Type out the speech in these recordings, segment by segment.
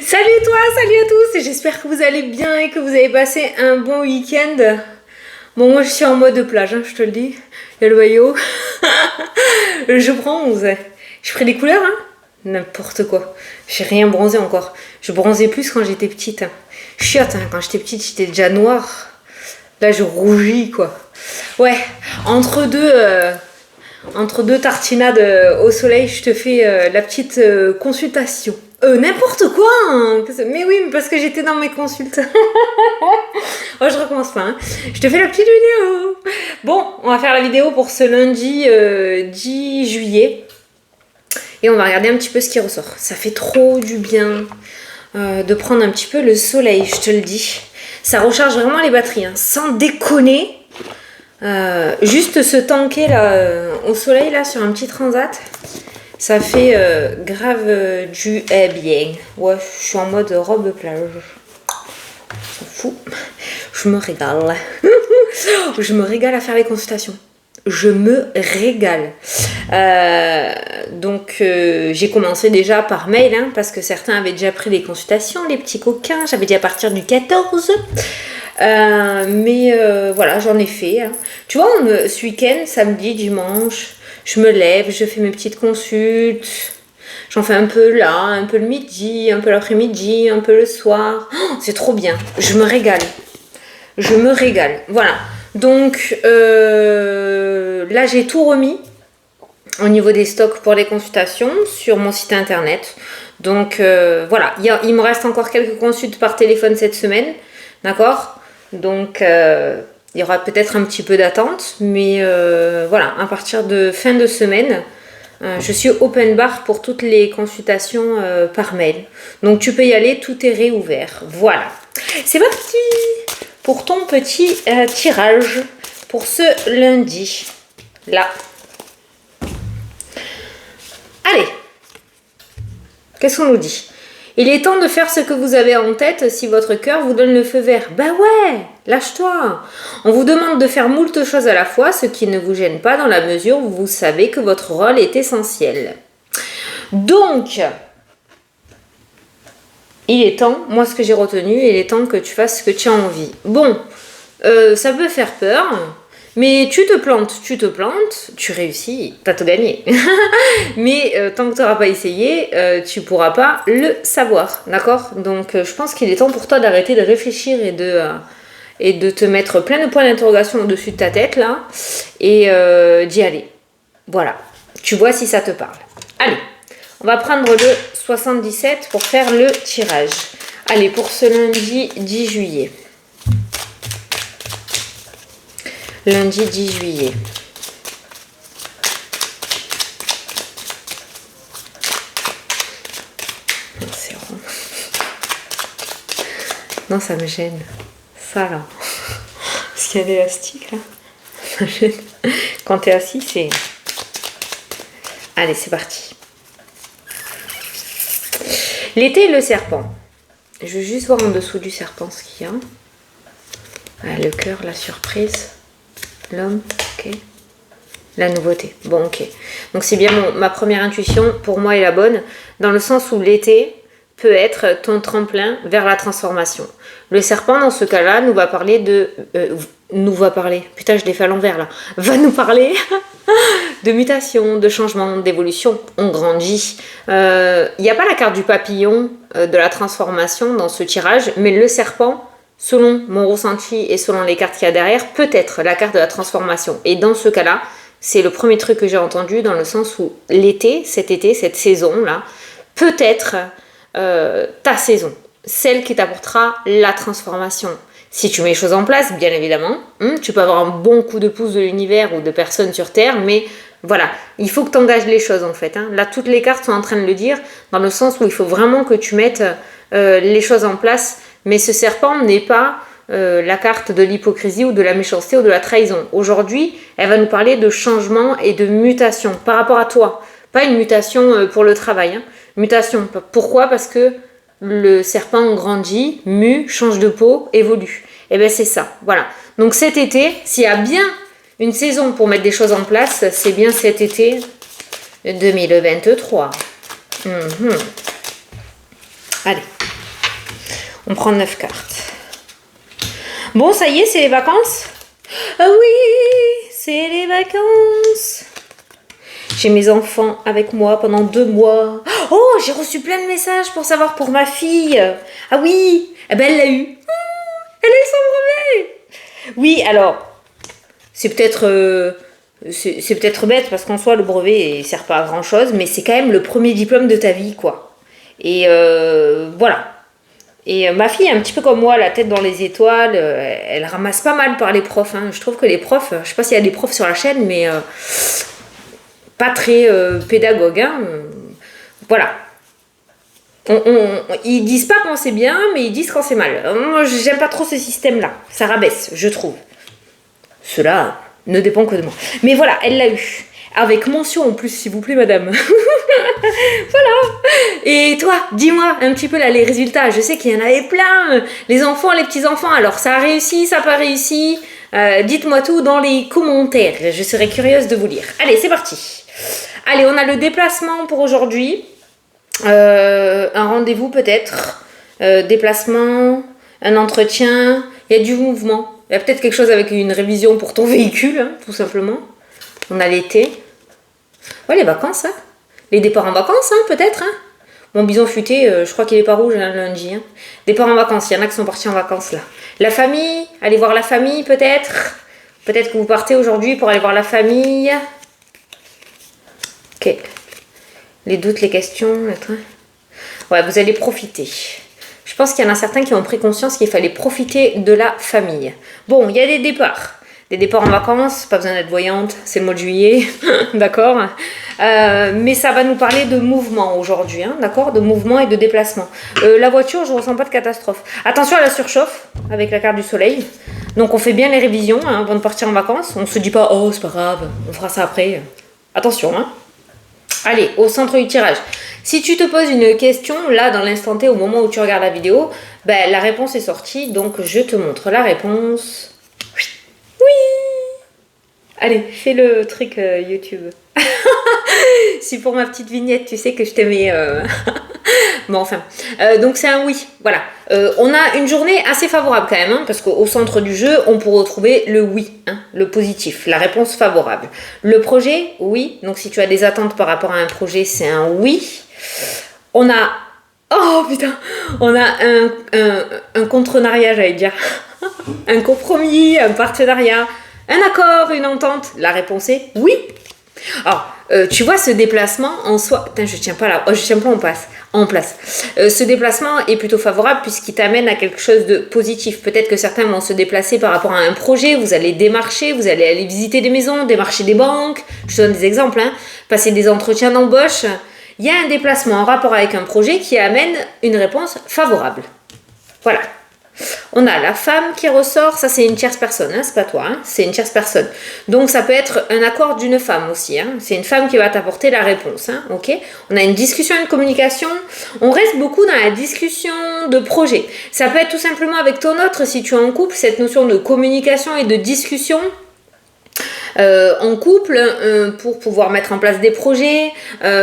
Salut toi, salut à tous, j'espère que vous allez bien et que vous avez passé un bon week-end. Bon, moi je suis en mode plage, hein, je te le dis. Il y a le maillot. Je bronze. Je ferai des couleurs, hein. N'importe quoi. J'ai rien bronzé encore. Je bronzais plus quand j'étais petite. Chiotte, hein. Quand j'étais petite, j'étais déjà noire. Là, je rougis, quoi. Ouais, entre deux tartinades au soleil, je te fais la petite consultation. N'importe quoi, hein. Mais oui, mais parce que j'étais dans mes consultes. Oh, je recommence pas, hein. Je te fais la petite vidéo. Bon, on va faire la vidéo pour ce lundi 10 juillet. Et on va regarder un petit peu ce qui ressort. Ça fait trop du bien de prendre un petit peu le soleil, je te le dis. Ça recharge vraiment les batteries, hein. Sans déconner. Juste se tanker là, au soleil là sur un petit transat, ça fait grave du bien. Ouais, je suis en mode robe plage. Je m'en fous. Je me régale. Je me régale à faire les consultations. Je me régale. Donc j'ai commencé déjà par mail, hein, parce que certains avaient déjà pris les consultations, les petits coquins. J'avais dit à partir du 14. Mais voilà, j'en ai fait, hein. Tu vois, ce week-end, samedi, dimanche, je me lève, je fais mes petites consultes. J'en fais un peu là, un peu le midi, un peu l'après-midi, un peu le soir. Oh, c'est trop bien, je me régale. Je me régale, voilà. Donc là, j'ai tout remis au niveau des stocks pour les consultations sur mon site internet. Donc voilà, il me reste encore quelques consultes par téléphone cette semaine, d'accord ? Donc il y aura peut-être un petit peu d'attente, mais voilà, à partir de fin de semaine, je suis open bar pour toutes les consultations par mail. Donc tu peux y aller, tout est réouvert. Voilà, c'est parti pour ton petit tirage pour ce lundi. Là. Allez, qu'est-ce qu'on nous dit ? Il est temps de faire ce que vous avez en tête si votre cœur vous donne le feu vert. Bah ouais, lâche-toi. On vous demande de faire moult choses à la fois, ce qui ne vous gêne pas dans la mesure où vous savez que votre rôle est essentiel. Donc, il est temps, moi ce que j'ai retenu, il est temps que tu fasses ce que tu as envie. Bon, ça peut faire peur. Mais tu te plantes, tu réussis, t'as tout gagné. Mais tant que tu n'auras pas essayé, tu ne pourras pas le savoir, d'accord ? Donc je pense qu'il est temps pour toi d'arrêter de réfléchir et de te mettre plein de points d'interrogation au-dessus de ta tête, là, et d'y aller. Voilà, tu vois si ça te parle. Allez, on va prendre le 77 pour faire le tirage. Allez, pour ce lundi 10 juillet. Lundi 10 juillet. C'est rond. Non, ça me gêne. Ça là. Parce qu'il y a l'élastique là. Ça me gêne. Quand t'es assis, c'est... Allez, c'est parti. L'été et le serpent. Je veux juste voir en dessous du serpent ce qu'il y a. Ah, le cœur, la surprise. L'homme, ok. La nouveauté, bon, ok. Donc c'est bien ma première intuition, pour moi, est la bonne, dans le sens où l'été peut être ton tremplin vers la transformation. Le serpent, dans ce cas-là, nous va parler de... putain, je l'ai fait à l'envers, là. Va nous parler de mutation, de changement, d'évolution. On grandit. Il n'y a pas la carte du papillon de la transformation dans ce tirage, mais le serpent... Selon mon ressenti et selon les cartes qu'il y a derrière, peut-être la carte de la transformation. Et dans ce cas-là, c'est le premier truc que j'ai entendu dans le sens où l'été, cette saison-là, peut être ta saison. Celle qui t'apportera la transformation. Si tu mets les choses en place, bien évidemment, tu peux avoir un bon coup de pouce de l'univers ou de personnes sur Terre, mais voilà, il faut que tu engages les choses en fait. Là, toutes les cartes sont en train de le dire, dans le sens où il faut vraiment que tu mettes les choses en place. Mais ce serpent n'est pas la carte de l'hypocrisie ou de la méchanceté ou de la trahison. Aujourd'hui, elle va nous parler de changement et de mutation par rapport à toi. Pas une mutation pour le travail. Mutation. Pourquoi ? Parce que le serpent grandit, mue, change de peau, évolue. Et bien c'est ça. Voilà. Donc cet été, s'il y a bien une saison pour mettre des choses en place, c'est bien cet été 2023. Allez. On prend 9 cartes. Bon, ça y est, c'est les vacances? Ah oui, c'est les vacances. J'ai mes enfants avec moi pendant 2 mois. Oh, j'ai reçu plein de messages pour savoir pour ma fille. Ah oui, eh ben elle l'a eu. Elle a eu son brevet. Oui, alors, c'est peut-être bête parce qu'en soi, le brevet ne sert pas à grand-chose, mais c'est quand même le premier diplôme de ta vie, quoi. Et voilà. Et ma fille est un petit peu comme moi, la tête dans les étoiles. Elle ramasse pas mal par les profs. Hein. Je trouve que les profs, je sais pas s'il y a des profs sur la chaîne, mais pas très pédagogues. Hein. Voilà. Ils disent pas quand c'est bien, mais ils disent quand c'est mal. Moi, j'aime pas trop ce système-là. Ça rabaisse, je trouve. Cela ne dépend que de moi. Mais voilà, elle l'a eu. Avec mention en plus, s'il vous plaît, madame. Voilà. Et toi, dis-moi un petit peu là les résultats. Je sais qu'il y en avait plein. Les enfants, les petits-enfants. Alors, ça a réussi, ça n'a pas réussi. Dites-moi tout dans les commentaires. Je serais curieuse de vous lire. Allez, c'est parti. Allez, on a le déplacement pour aujourd'hui. Un rendez-vous peut-être. Déplacement, un entretien. Il y a du mouvement. Il y a peut-être quelque chose avec une révision pour ton véhicule, hein, tout simplement. On a l'été. Ouais, les vacances, hein. Les départs en vacances, hein, peut-être. Hein. Mon bison futé, je crois qu'il est pas rouge hein, lundi. Hein. Départ en vacances, il y en a qui sont partis en vacances là. La famille, allez voir la famille peut-être. Peut-être que vous partez aujourd'hui pour aller voir la famille. Ok. Les doutes, les questions, le train. Ouais, vous allez profiter. Je pense qu'il y en a certains qui ont pris conscience qu'il fallait profiter de la famille. Bon, il y a des départs. Des départs en vacances, pas besoin d'être voyante, c'est le mois de juillet, d'accord. Mais ça va nous parler de mouvement aujourd'hui, hein, d'accord, de mouvement et de déplacement. La voiture, je ne ressens pas de catastrophe. Attention à la surchauffe avec la carte du soleil. Donc on fait bien les révisions hein, avant de partir en vacances. On ne se dit pas, oh c'est pas grave, on fera ça après. Attention, hein. Allez, au centre du tirage. Si tu te poses une question, là, dans l'instant T, au moment où tu regardes la vidéo, ben, la réponse est sortie, donc je te montre la réponse. Oui. Allez, fais le truc YouTube. Si pour ma petite vignette, tu sais que je t'aimais... Bon, enfin. Donc c'est un oui, voilà. On a une journée assez favorable quand même, hein, parce qu'au centre du jeu, on peut retrouver le oui, hein, le positif, la réponse favorable. Le projet, oui. Donc si tu as des attentes par rapport à un projet, c'est un oui. On a... Oh putain. On a un contre-nariat, j'allais dire. Un compromis, un partenariat, un accord, une entente. La réponse est oui. Alors, tu vois, ce déplacement en soi... Putain, je tiens pas là. Oh, je tiens pas en place. Ce déplacement est plutôt favorable puisqu'il t'amène à quelque chose de positif. Peut-être que certains vont se déplacer par rapport à un projet. Vous allez démarcher, vous allez aller visiter des maisons, démarcher des banques. Je te donne des exemples. Hein. Passer des entretiens d'embauche. Il y a un déplacement en rapport avec un projet qui amène une réponse favorable. Voilà. On a la femme qui ressort, ça c'est une tierce personne, hein, c'est pas toi, hein, c'est une tierce personne. Donc ça peut être un accord d'une femme aussi, hein, c'est une femme qui va t'apporter la réponse, hein, ok. On a une discussion, une communication, on reste beaucoup dans la discussion de projet. Ça peut être tout simplement avec ton autre, si tu es en couple, cette notion de communication et de discussion. En couple pour pouvoir mettre en place des projets,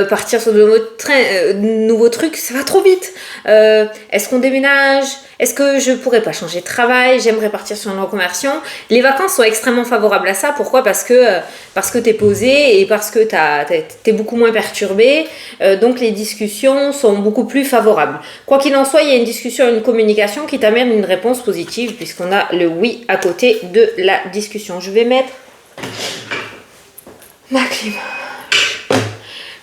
partir sur de nouveaux trucs, ça va trop vite. Est-ce qu'on déménage? Est-ce que je pourrais pas changer de travail? J'aimerais partir sur une reconversion. Les vacances sont extrêmement favorables à ça. Pourquoi? Parce que t'es posé et parce que t'es beaucoup moins perturbé. Donc les discussions sont beaucoup plus favorables. Quoi qu'il en soit, il y a une discussion, une communication qui t'amène une réponse positive puisqu'on a le oui à côté de la discussion. Je vais mettre ma clim.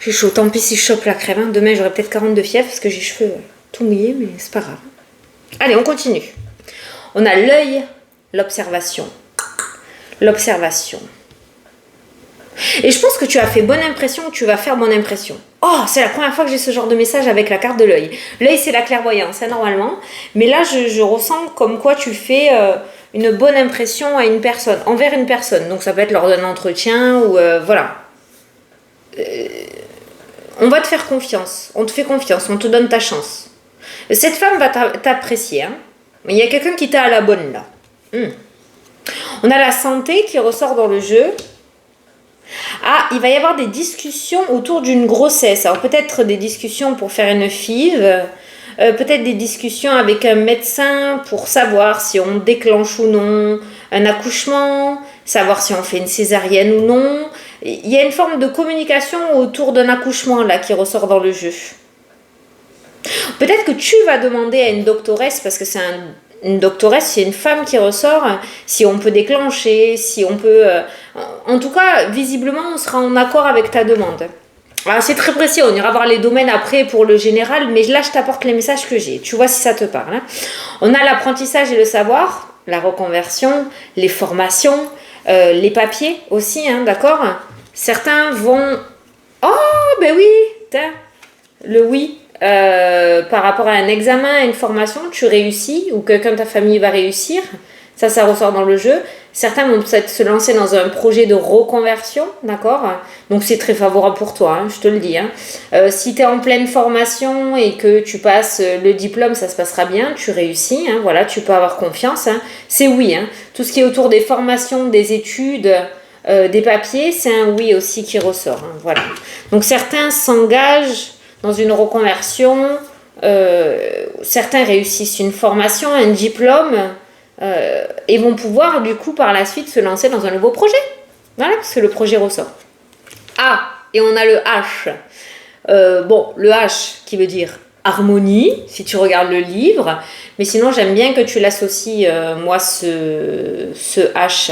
J'ai chaud, tant pis si je chope la crème. Hein. Demain j'aurai peut-être 42 fièvre parce que j'ai les cheveux tout mouillés, mais c'est pas grave. Allez, on continue. On a l'œil, l'observation. L'observation. Et je pense que tu as fait bonne impression, tu vas faire bonne impression. Oh, c'est la première fois que j'ai ce genre de message avec la carte de l'œil. L'œil, c'est la clairvoyance, hein, normalement. Mais là, je ressens comme quoi tu fais une bonne impression à une personne, envers une personne. Donc, ça peut être lors d'un entretien ou voilà. On va te faire confiance. On te fait confiance. On te donne ta chance. Cette femme va t'apprécier. Hein. Mais il y a quelqu'un qui t'a à la bonne, là. On a la santé qui ressort dans le jeu. Ah, il va y avoir des discussions autour d'une grossesse. Alors peut-être des discussions pour faire une FIV. peut-être des discussions avec un médecin pour savoir si on déclenche ou non un accouchement, savoir si on fait une césarienne ou non. Il y a une forme de communication autour d'un accouchement là qui ressort dans le jeu. Peut-être que tu vas demander à une doctoresse, parce que une doctoresse, c'est une femme qui ressort, si on peut déclencher, si on peut... en tout cas, visiblement, on sera en accord avec ta demande. Alors, c'est très précis, on ira voir les domaines après pour le général, mais là, je t'apporte les messages que j'ai. Tu vois si ça te parle. Hein. On a l'apprentissage et le savoir, la reconversion, les formations, les papiers aussi, hein, d'accord. Certains vont... Oh, ben oui, le oui. Par rapport à un examen, à une formation, tu réussis ou quelqu'un de ta famille va réussir, ça ressort dans le jeu. Certains vont peut-être se lancer dans un projet de reconversion, d'accord? Donc c'est très favorable pour toi, hein, je te le dis. Hein. Si tu es en pleine formation et que tu passes le diplôme, ça se passera bien, tu réussis, hein, voilà, tu peux avoir confiance. Hein. C'est oui, hein. Tout ce qui est autour des formations, des études, des papiers, c'est un oui aussi qui ressort. Hein, voilà. Donc certains s'engagent dans une reconversion, certains réussissent une formation, un diplôme, et vont pouvoir du coup par la suite se lancer dans un nouveau projet. Voilà, parce que le projet ressort. Ah, et on a le H. Bon, le H qui veut dire harmonie, si tu regardes le livre, mais sinon j'aime bien que tu l'associes, moi, ce H.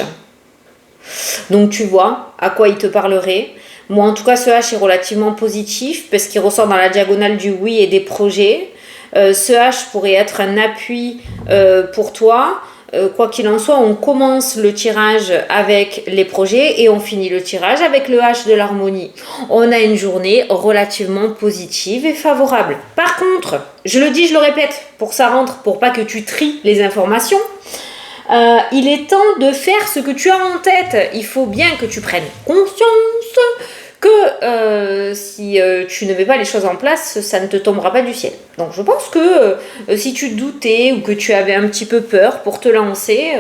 Donc tu vois à quoi il te parlerait. Moi, en tout cas, ce H est relativement positif parce qu'il ressort dans la diagonale du oui et des projets. Ce H pourrait être un appui pour toi. Quoi qu'il en soit, on commence le tirage avec les projets et on finit le tirage avec le H de l'harmonie. On a une journée relativement positive et favorable. Par contre, je le dis, je le répète, pour que ça rentre, pour pas que tu tries les informations, il est temps de faire ce que tu as en tête. Il faut bien que tu prennes conscience que si tu ne mets pas les choses en place, ça ne te tombera pas du ciel. Donc je pense que si tu doutais ou que tu avais un petit peu peur pour te lancer,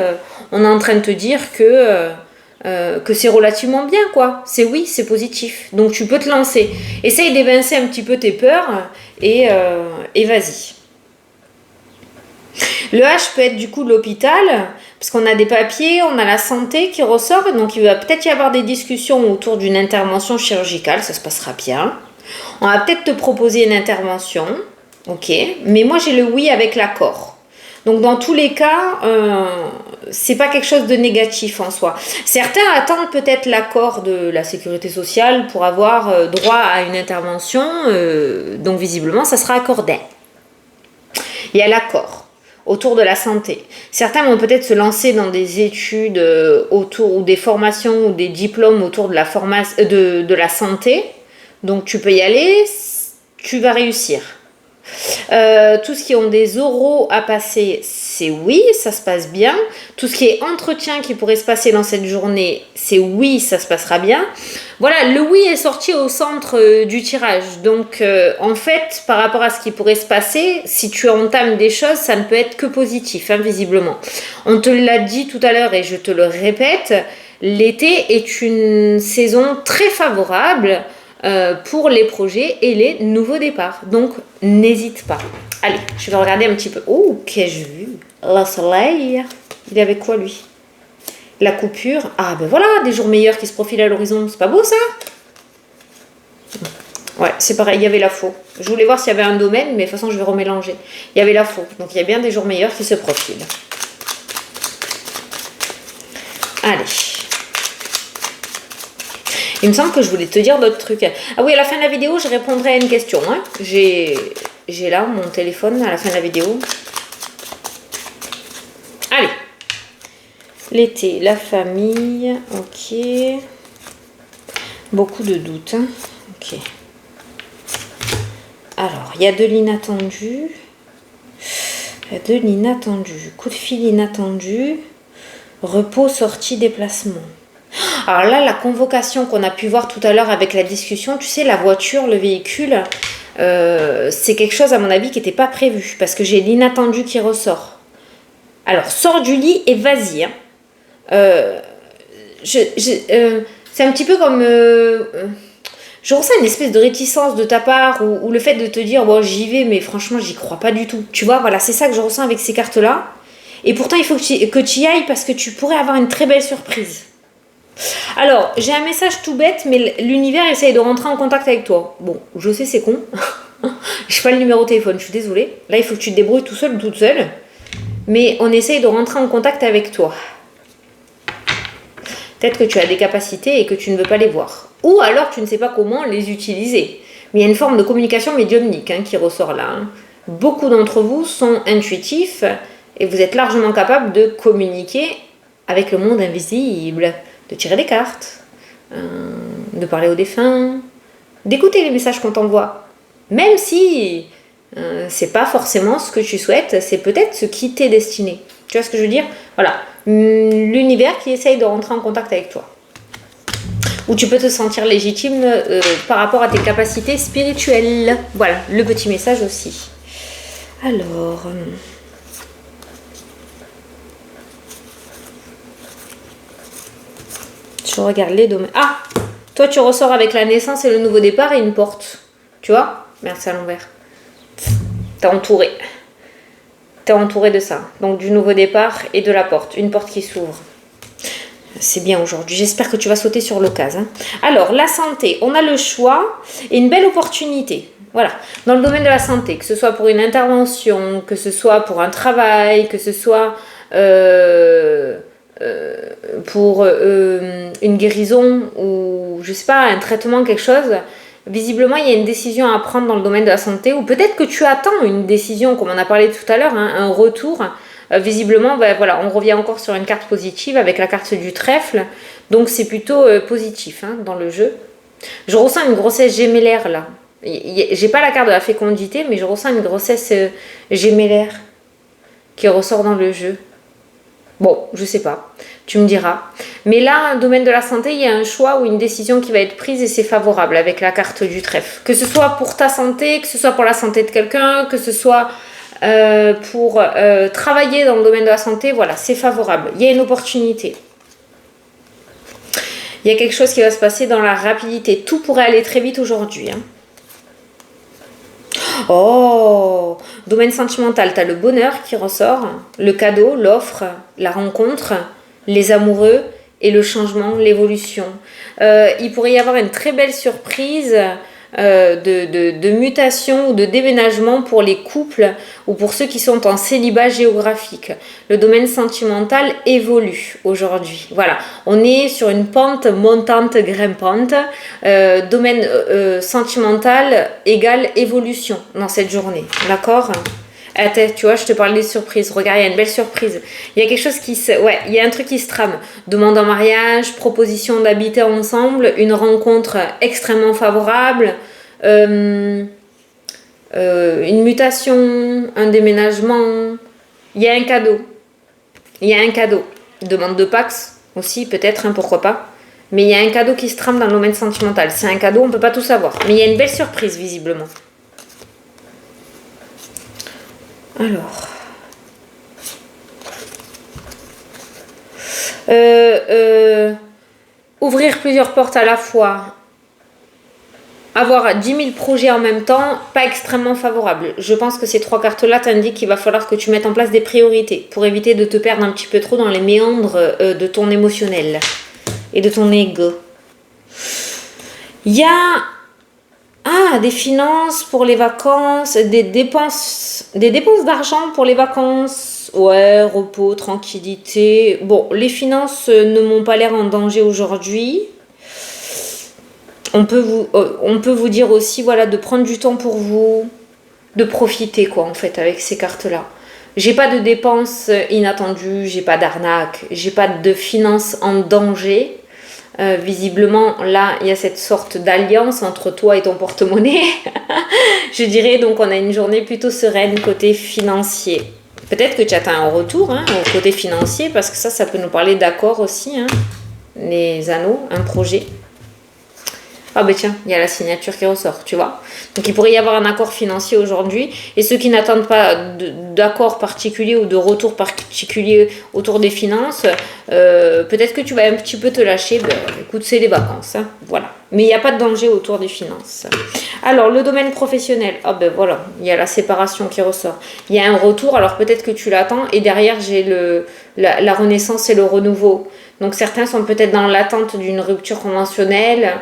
on est en train de te dire que c'est relativement bien, quoi. C'est oui, c'est positif. Donc tu peux te lancer. Essaye d'évincer un petit peu tes peurs et vas-y. Le H peut être du coup l'hôpital, parce qu'on a des papiers, on a la santé qui ressort, donc il va peut-être y avoir des discussions autour d'une intervention chirurgicale, ça se passera bien. On va peut-être te proposer une intervention, ok, mais moi j'ai le oui avec l'accord. Donc dans tous les cas, c'est pas quelque chose de négatif en soi. Certains attendent peut-être l'accord de la sécurité sociale pour avoir droit à une intervention, donc visiblement ça sera accordé. Il y a l'accord autour de la santé. Certains vont peut-être se lancer dans des études autour ou des formations ou des diplômes autour de de la santé. Donc tu peux y aller, tu vas réussir. Tout ce qui ont des oraux à passer, c'est oui, ça se passe bien. Tout ce qui est entretien qui pourrait se passer dans cette journée, c'est oui, ça se passera bien. Voilà, le oui est sorti au centre du tirage. Donc, en fait, par rapport à ce qui pourrait se passer, si tu entames des choses, ça ne peut être que positif, hein, visiblement. On te l'a dit tout à l'heure et je te le répète, l'été est une saison très favorable pour les projets et les nouveaux départs. Donc, n'hésite pas. Allez, je vais regarder un petit peu. Oh, qu'ai-je vu? Le soleil. Il est avec quoi, lui? La coupure. Ah, ben voilà, des jours meilleurs qui se profilent à l'horizon. C'est pas beau, ça? Ouais, c'est pareil, il y avait la faux. Je voulais voir s'il y avait un domaine, mais de toute façon, je vais remélanger. Il y avait la faux. Donc, il y a bien des jours meilleurs qui se profilent. Allez. Il me semble que je voulais te dire d'autres trucs. Ah oui, à la fin de la vidéo, je répondrai à une question. Hein. J'ai là mon téléphone à la fin de la vidéo. Allez. L'été, la famille. Ok. Beaucoup de doutes. Hein. Ok. Alors, il y a de l'inattendu. Il y a de l'inattendu. Coup de fil inattendu. Repos, sortie, déplacement. Alors là, la convocation qu'on a pu voir tout à l'heure avec la discussion, tu sais, la voiture, le véhicule, c'est quelque chose, à mon avis, qui n'était pas prévu, parce que j'ai l'inattendu qui ressort. Alors, sors du lit et vas-y. Hein. C'est un petit peu comme... Je ressens une espèce de réticence de ta part ou le fait de te dire bon j'y vais mais franchement j'y crois pas du tout. Tu vois, voilà, c'est ça que je ressens avec ces cartes-là. Et pourtant il faut que tu y ailles parce que tu pourrais avoir une très belle surprise. Alors, j'ai un message tout bête, mais l'univers essaye de rentrer en contact avec toi. Bon, je sais c'est con. J'ai pas le numéro de téléphone, je suis désolée. Là il faut que tu te débrouilles tout seul ou toute seule. Mais on essaye de rentrer en contact avec toi. Peut-être que tu as des capacités et que tu ne veux pas les voir. Ou alors tu ne sais pas comment les utiliser. Mais il y a une forme de communication médiumnique qui ressort là. Beaucoup d'entre vous sont intuitifs et vous êtes largement capables de communiquer avec le monde invisible, de tirer des cartes, de parler aux défunts, d'écouter les messages qu'on t'envoie. Même si c'est pas forcément ce que tu souhaites, c'est peut-être ce qui t'est destiné. Tu vois ce que je veux dire? Voilà, l'univers qui essaye de rentrer en contact avec toi. Ou tu peux te sentir légitime par rapport à tes capacités spirituelles. Voilà, le petit message aussi. Alors... je regarde les domaines. Ah! Toi, tu ressors avec la naissance et le nouveau départ et une porte. Tu vois? Merde, c'est à l'envers. T'es entouré. T'es entouré de ça. Donc, du nouveau départ et de la porte. Une porte qui s'ouvre. C'est bien aujourd'hui. J'espère que tu vas sauter sur l'occasion. Alors, la santé. On a le choix et une belle opportunité. Voilà. Dans le domaine de la santé, que ce soit pour une intervention, que ce soit pour un travail, que ce soit pour une guérison ou, je sais pas, un traitement, quelque chose... Visiblement, il y a une décision à prendre dans le domaine de la santé, ou peut-être que tu attends une décision, comme on a parlé tout à l'heure, un retour. Visiblement, voilà, on revient encore sur une carte positive avec la carte du trèfle. Donc, c'est plutôt positif dans le jeu. Je ressens une grossesse gémellaire, là. J'ai pas la carte de la fécondité, mais je ressens une grossesse gémellaire qui ressort dans le jeu. Bon, je sais pas, tu me diras. Mais là, dans le domaine de la santé, il y a un choix ou une décision qui va être prise et c'est favorable avec la carte du trèfle. Que ce soit pour ta santé, que ce soit pour la santé de quelqu'un, que ce soit pour travailler dans le domaine de la santé, voilà, c'est favorable. Il y a une opportunité. Il y a quelque chose qui va se passer dans la rapidité. Tout pourrait aller très vite aujourd'hui. Oh, domaine sentimental, tu as le bonheur qui ressort, le cadeau, l'offre, la rencontre, les amoureux et le changement, l'évolution. Il pourrait y avoir une très belle surprise de mutation ou de déménagement pour les couples ou pour ceux qui sont en célibat géographique. Le domaine sentimental évolue aujourd'hui. Voilà, on est sur une pente montante grimpante. Domaine sentimental égale évolution dans cette journée. D'accord ? Tu vois, je te parlais des surprises. Regarde, il y a une belle surprise. Il y a quelque chose il y a un truc qui se trame. Demande en mariage, proposition d'habiter ensemble, une rencontre extrêmement favorable, une mutation, un déménagement. Il y a un cadeau. Demande de Pax aussi, peut-être, pourquoi pas. Mais il y a un cadeau qui se trame dans le domaine sentimental. C'est un cadeau, on ne peut pas tout savoir. Mais il y a une belle surprise, visiblement. Alors, ouvrir plusieurs portes à la fois, avoir 10 000 projets en même temps, pas extrêmement favorable. Je pense que ces trois cartes-là t'indiquent qu'il va falloir que tu mettes en place des priorités pour éviter de te perdre un petit peu trop dans les méandres de ton émotionnel et de ton ego. Il y a... des finances pour les vacances, des dépenses d'argent pour les vacances. Ouais, repos, tranquillité. Bon, les finances ne m'ont pas l'air en danger aujourd'hui. On peut vous dire aussi, voilà, de prendre du temps pour vous, de profiter, quoi, en fait, avec ces cartes-là. J'ai pas de dépenses inattendues, j'ai pas d'arnaque, j'ai pas de finances en danger. Visiblement, là, il y a cette sorte d'alliance entre toi et ton porte-monnaie. Je dirais, donc, on a une journée plutôt sereine côté financier. Peut-être que tu attends un retour au côté financier, parce que ça peut nous parler d'accords aussi. Les anneaux, un projet. Ah ben tiens, il y a la signature qui ressort, tu vois. Donc il pourrait y avoir un accord financier aujourd'hui. Et ceux qui n'attendent pas d'accord particulier ou de retour particulier autour des finances, peut-être que tu vas un petit peu te lâcher. Ben, écoute, c'est les vacances, voilà. Mais il n'y a pas de danger autour des finances. Alors, le domaine professionnel. Ah ben voilà, il y a la séparation qui ressort. Il y a un retour, alors peut-être que tu l'attends. Et derrière, j'ai la renaissance et le renouveau. Donc, certains sont peut-être dans l'attente d'une rupture conventionnelle.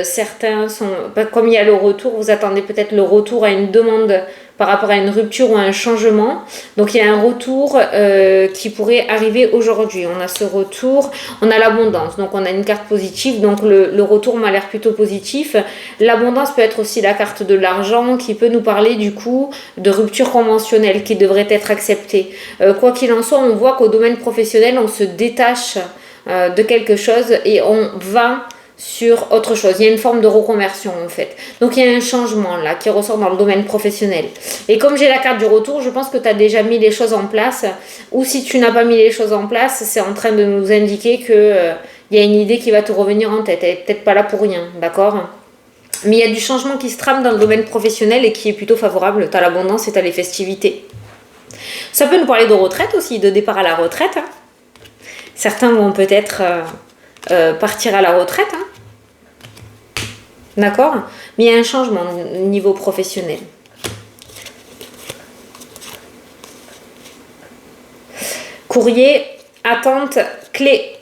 Certains sont... Comme il y a le retour, vous attendez peut-être le retour à une demande par rapport à une rupture ou à un changement. Donc il y a un retour qui pourrait arriver aujourd'hui. On a ce retour, on a l'abondance. Donc on a une carte positive, donc le retour m'a l'air plutôt positif. L'abondance peut être aussi la carte de l'argent qui peut nous parler du coup de rupture conventionnelle qui devrait être acceptée. Quoi qu'il en soit, on voit qu'au domaine professionnel, on se détache de quelque chose et on va sur autre chose. Il y a une forme de reconversion en fait. Donc il y a un changement là qui ressort dans le domaine professionnel. Et comme j'ai la carte du retour, je pense que tu as déjà mis les choses en place. Ou si tu n'as pas mis les choses en place, c'est en train de nous indiquer que il y a une idée qui va te revenir en tête. Elle n'est peut-être pas là pour rien, d'accord? Mais il y a du changement qui se trame dans le domaine professionnel et qui est plutôt favorable. Tu as l'abondance et tu as les festivités. Ça peut nous parler de retraite aussi, de départ à la retraite. Certains vont peut-être partir à la retraite. D'accord? Mais il y a un changement au niveau professionnel. Courrier, attente, clé.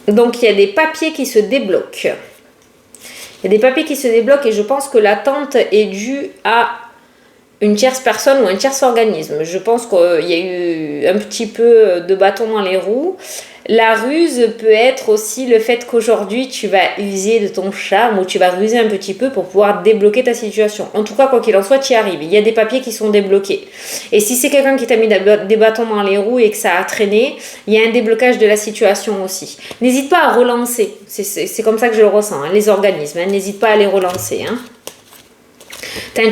Donc il y a des papiers qui se débloquent. Il y a des papiers qui se débloquent et je pense que l'attente est due à une tierce personne ou un tierce organisme. Je pense qu'il y a eu un petit peu de bâton dans les roues. La ruse peut être aussi le fait qu'aujourd'hui tu vas user de ton charme ou tu vas ruser un petit peu pour pouvoir débloquer ta situation. En tout cas, quoi qu'il en soit, tu y arrives. Il y a des papiers qui sont débloqués. Et si c'est quelqu'un qui t'a mis des bâtons dans les roues et que ça a traîné, il y a un déblocage de la situation aussi. N'hésite pas à relancer. C'est comme ça que je le ressens, hein, les organismes. Hein. N'hésite pas à les relancer. Hein.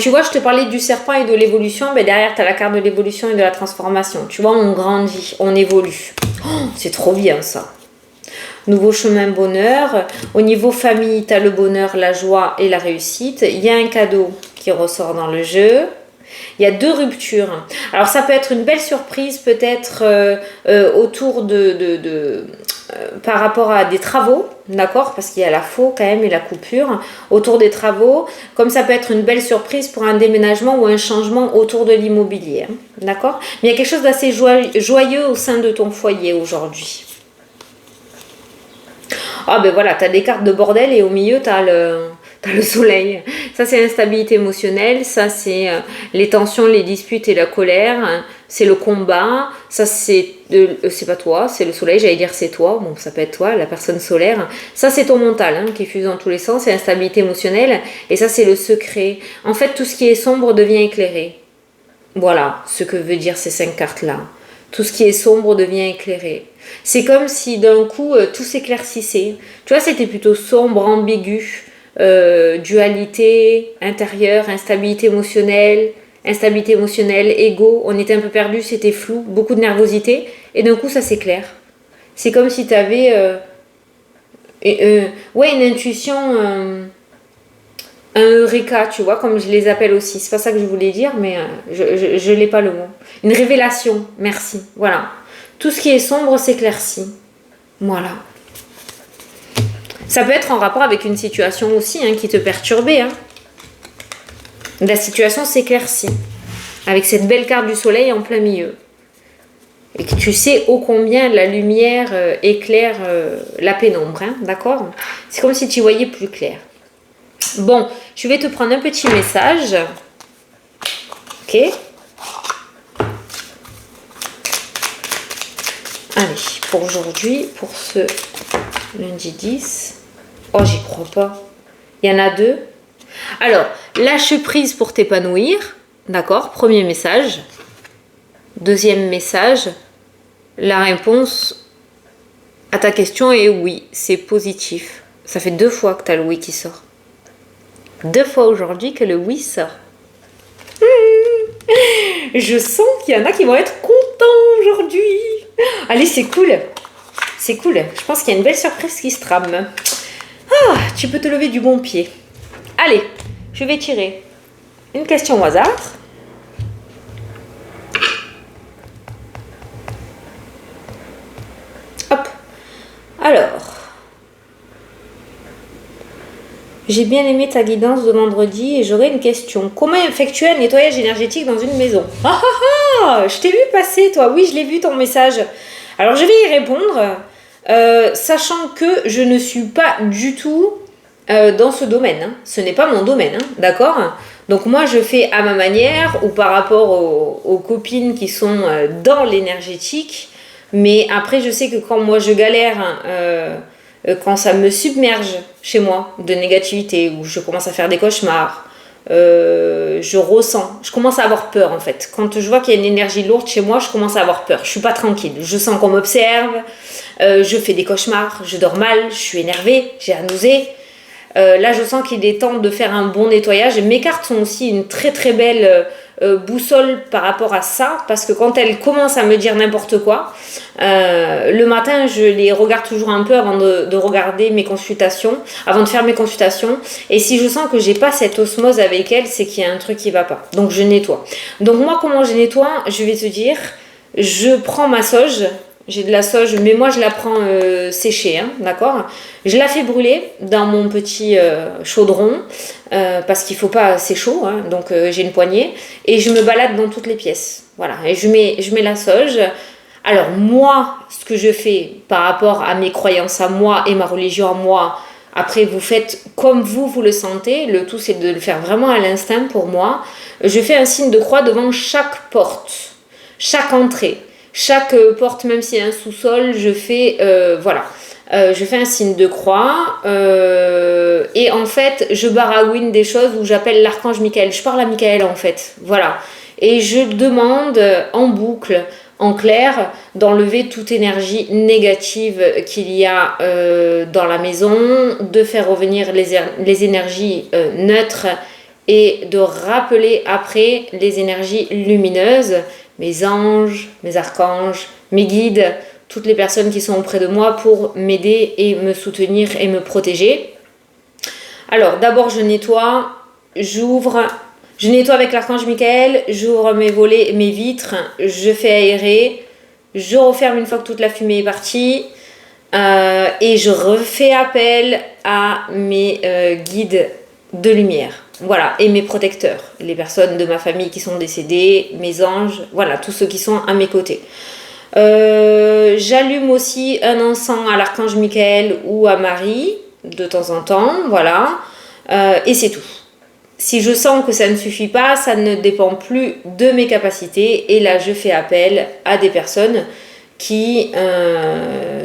Tu vois, je te parlais du serpent et de l'évolution. Ben derrière, tu as la carte de l'évolution et de la transformation. Tu vois, on grandit, on évolue. Oh, c'est trop bien ça. Nouveau chemin bonheur. Au niveau famille, tu as le bonheur, la joie et la réussite. Il y a un cadeau qui ressort dans le jeu. Il y a 2 ruptures. Alors ça peut être une belle surprise peut-être autour par rapport à des travaux, d'accord, parce qu'il y a la faux quand même et la coupure autour des travaux, comme ça peut être une belle surprise pour un déménagement ou un changement autour de l'immobilier, hein, d'accord. Mais il y a quelque chose d'assez joyeux au sein de ton foyer aujourd'hui. Ah ben voilà, tu as des cartes de bordel et au milieu tu as le soleil. Ça c'est l'instabilité émotionnelle, ça c'est les tensions, les disputes et la colère, c'est le combat, ça c'est pas toi, c'est le soleil, j'allais dire c'est toi, bon ça peut être toi, la personne solaire. Ça c'est ton mental hein, qui fuse dans tous les sens, c'est l'instabilité émotionnelle et ça c'est le secret. En fait tout ce qui est sombre devient éclairé. Voilà ce que veut dire ces 5 cartes là. Tout ce qui est sombre devient éclairé. C'est comme si d'un coup tout s'éclaircissait. Tu vois, c'était plutôt sombre, ambigu, dualité intérieure, instabilité émotionnelle, ego. On était un peu perdu, c'était flou, beaucoup de nervosité. Et d'un coup, ça s'éclaire. C'est comme si tu avais une intuition, un eureka, tu vois, comme je les appelle aussi. C'est pas ça que je voulais dire, mais je n'ai pas le mot. Une révélation, merci. Voilà. Tout ce qui est sombre s'éclaircit. Voilà. Ça peut être en rapport avec une situation aussi hein, qui te perturbait. Hein. La situation s'éclaircit. Avec cette belle carte du soleil en plein milieu. Et que tu sais ô combien la lumière éclaire la pénombre. Hein, d'accord? C'est comme si tu voyais plus clair. Bon, je vais te prendre un petit message. Ok. Allez, pour aujourd'hui, pour ce lundi 10. Oh, j'y crois pas. Il y en a 2. Alors, lâche prise pour t'épanouir. D'accord, premier message. Deuxième message. La réponse à ta question est oui, c'est positif. Ça fait 2 fois que tu as le oui qui sort. 2 fois aujourd'hui que le oui sort. Je sens qu'il y en a qui vont être contents aujourd'hui. Allez, c'est cool. C'est cool. Je pense qu'il y a une belle surprise qui se trame. Ah, tu peux te lever du bon pied. Allez, je vais tirer une question au hasard. Hop. Alors, J'ai bien aimé ta guidance de vendredi et j'aurais une question. Comment effectuer un nettoyage énergétique dans une maison? Ah ah ah! Je t'ai vu passer, toi. Oui, je l'ai vu ton message. Alors, je vais y répondre, sachant que je ne suis pas du tout dans ce domaine. Hein. Ce n'est pas mon domaine, hein, d'accord? Donc, moi, je fais à ma manière ou par rapport aux copines qui sont dans l'énergétique. Mais après, je sais que quand moi, je galère... quand ça me submerge chez moi de négativité, où je commence à faire des cauchemars, je commence à avoir peur en fait. Quand je vois qu'il y a une énergie lourde chez moi, je commence à avoir peur. Je suis pas tranquille. Je sens qu'on m'observe, je fais des cauchemars, je dors mal, je suis énervée, j'ai la nausée. Là, je sens qu'il est temps de faire un bon nettoyage. Mes cartes sont aussi une très très belle boussole par rapport à ça, parce que quand elles commencent à me dire n'importe quoi, le matin, je les regarde toujours un peu avant de regarder mes consultations, avant de faire mes consultations. Et si je sens que j'ai pas cette osmose avec elles, c'est qu'il y a un truc qui va pas. Donc, je nettoie. Donc, moi, comment je nettoie? Je vais te dire, je prends ma sauge. J'ai de la sauge, mais moi je la prends séchée, hein, d'accord? Je la fais brûler dans mon petit chaudron, parce qu'il ne faut pas, c'est chaud, hein, donc j'ai une poignée, et je me balade dans toutes les pièces. Voilà, et je mets la sauge. Alors moi, ce que je fais par rapport à mes croyances à moi et ma religion à moi, après vous faites comme vous le sentez, le tout c'est de le faire vraiment à l'instinct pour moi. Je fais un signe de croix devant chaque porte, chaque entrée. Chaque porte, même s'il y a un sous-sol, je fais je fais un signe de croix et en fait je baragouine des choses où j'appelle l'archange Michael. Je parle à Michael en fait, voilà. Et je demande en boucle, en clair, d'enlever toute énergie négative qu'il y a dans la maison, de faire revenir les énergies neutres et de rappeler après les énergies lumineuses. Mes anges, mes archanges, mes guides, toutes les personnes qui sont auprès de moi pour m'aider et me soutenir et me protéger. Alors, d'abord, je nettoie avec l'archange Michael, j'ouvre mes volets, mes vitres, je fais aérer, je referme une fois que toute la fumée est partie et je refais appel à mes guides de lumière. Voilà, et mes protecteurs, les personnes de ma famille qui sont décédées, mes anges, voilà, tous ceux qui sont à mes côtés. J'allume aussi un encens à l'archange Michael ou à Marie, de temps en temps, voilà, et c'est tout. Si je sens que ça ne suffit pas, ça ne dépend plus de mes capacités, et là je fais appel à des personnes qui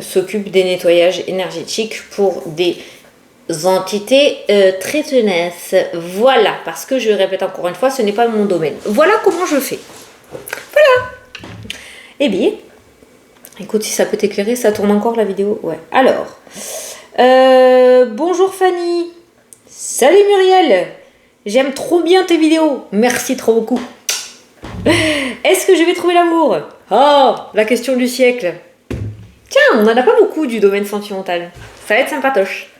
s'occupent des nettoyages énergétiques pour des entités très tenaces. Voilà, parce que je répète encore une fois, ce n'est pas mon domaine. Voilà comment je fais. Voilà. Eh bien, écoute, si ça peut t'éclairer, ça tourne encore la vidéo. Ouais. Alors, bonjour Fanny. Salut Muriel. J'aime trop bien tes vidéos. Merci trop beaucoup. Est-ce que je vais trouver l'amour? Oh, la question du siècle. Tiens, on n'en a pas beaucoup du domaine sentimental. Ça va être sympatoche.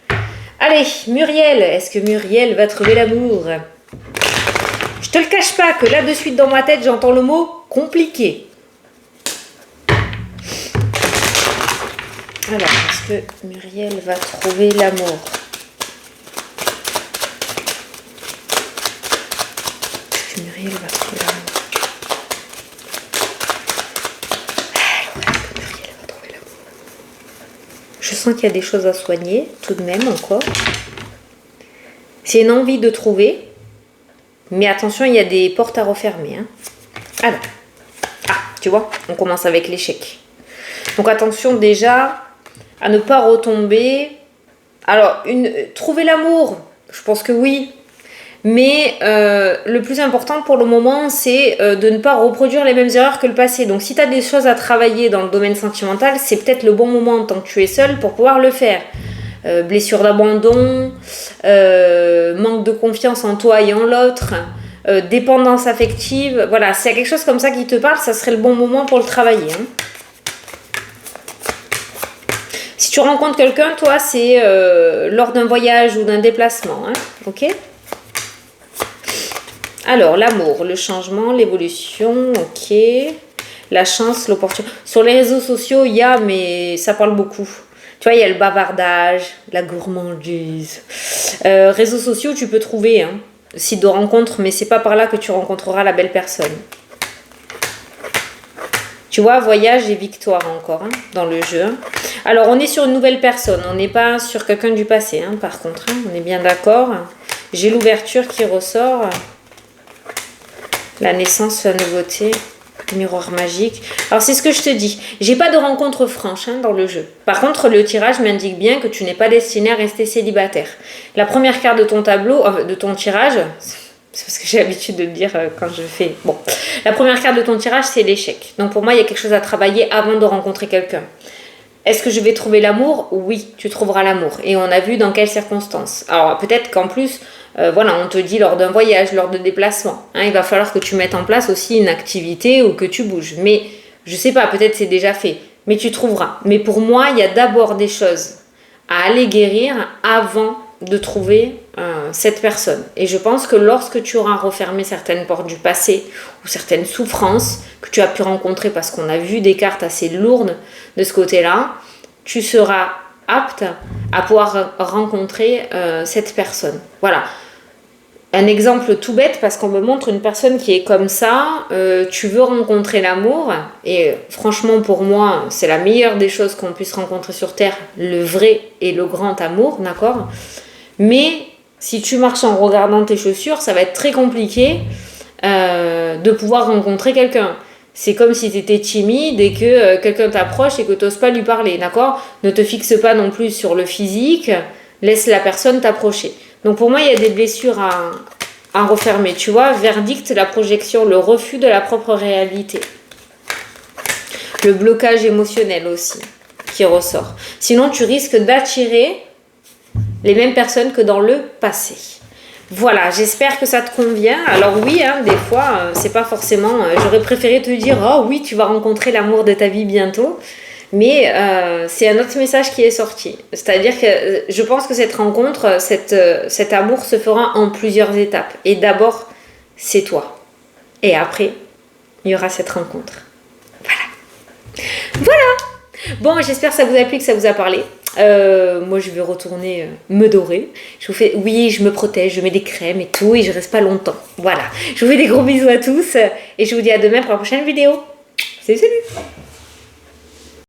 Allez, Muriel, est-ce que Muriel va trouver l'amour? Je te le cache pas que là de suite dans ma tête j'entends le mot compliqué. Alors, est-ce que Muriel va trouver l'amour? Est-ce que Muriel va trouver l'amour? Je sens qu'il y a des choses à soigner, tout de même encore. C'est une envie de trouver. Mais attention, il y a des portes à refermer. Hein. Alors. Ah, tu vois, on commence avec l'échec. Donc attention déjà à ne pas retomber. Alors, trouver l'amour, je pense que oui. Mais le plus important pour le moment, c'est de ne pas reproduire les mêmes erreurs que le passé. Donc si tu as des choses à travailler dans le domaine sentimental, c'est peut-être le bon moment tant que tu es seule pour pouvoir le faire. Blessure d'abandon, manque de confiance en toi et en l'autre, dépendance affective. Voilà, s'il y a quelque chose comme ça qui te parle, ça serait le bon moment pour le travailler. Hein. Si tu rencontres quelqu'un, toi, c'est lors d'un voyage ou d'un déplacement. Hein, ok ? Alors, l'amour, le changement, l'évolution, ok. La chance, l'opportunité. Sur les réseaux sociaux, il y a, mais ça parle beaucoup. Tu vois, il y a le bavardage, la gourmandise. Réseaux sociaux, tu peux trouver, hein, site de rencontre, mais c'est pas par là que tu rencontreras la belle personne. Tu vois, voyage et victoire encore, hein, dans le jeu. Alors, on est sur une nouvelle personne, on n'est pas sur quelqu'un du passé, hein, par contre, hein, on est bien d'accord. J'ai l'ouverture qui ressort. La naissance, la nouveauté, miroir magique. Alors, c'est ce que je te dis. J'ai pas de rencontre franche, hein, dans le jeu. Par contre, le tirage m'indique bien que tu n'es pas destiné à rester célibataire. La première carte de ton tableau, de ton tirage, c'est parce que j'ai l'habitude de le dire quand je fais... Bon, la première carte de ton tirage, c'est l'échec. Donc, pour moi, il y a quelque chose à travailler avant de rencontrer quelqu'un. Est-ce que je vais trouver l'amour? Oui, tu trouveras l'amour. Et on a vu dans quelles circonstances. Alors, peut-être qu'en plus... voilà, on te dit lors d'un voyage, lors de déplacements. Hein, il va falloir que tu mettes en place aussi une activité ou que tu bouges. Mais je sais pas, peut-être c'est déjà fait. Mais tu trouveras. Mais pour moi, il y a d'abord des choses à aller guérir avant de trouver cette personne. Et je pense que lorsque tu auras refermé certaines portes du passé ou certaines souffrances que tu as pu rencontrer parce qu'on a vu des cartes assez lourdes de ce côté-là, tu seras apte à pouvoir rencontrer cette personne. Voilà. Un exemple tout bête, parce qu'on me montre une personne qui est comme ça, tu veux rencontrer l'amour, et franchement pour moi, c'est la meilleure des choses qu'on puisse rencontrer sur Terre, le vrai et le grand amour, d'accord? Mais si tu marches en regardant tes chaussures, ça va être très compliqué de pouvoir rencontrer quelqu'un. C'est comme si tu étais timide et que quelqu'un t'approche et que tu n'oses pas lui parler, d'accord? Ne te fixe pas non plus sur le physique, laisse la personne t'approcher. Donc pour moi, il y a des blessures à refermer. Tu vois, verdict, la projection, le refus de la propre réalité. Le blocage émotionnel aussi, qui ressort. Sinon, tu risques d'attirer les mêmes personnes que dans le passé. Voilà, j'espère que ça te convient. Alors oui, hein, des fois, c'est pas forcément... j'aurais préféré te dire, oh oui, tu vas rencontrer l'amour de ta vie bientôt. Mais c'est un autre message qui est sorti. C'est-à-dire que je pense que cette rencontre, cet amour se fera en plusieurs étapes. Et d'abord, c'est toi. Et après, il y aura cette rencontre. Voilà. Voilà. Bon, j'espère que ça vous a plu, que ça vous a parlé. Moi, je vais retourner me dorer. Je vous fais, oui, je me protège, je mets des crèmes et tout, et je reste pas longtemps. Voilà. Je vous fais des gros bisous à tous, et je vous dis à demain pour la prochaine vidéo. Salut, salut.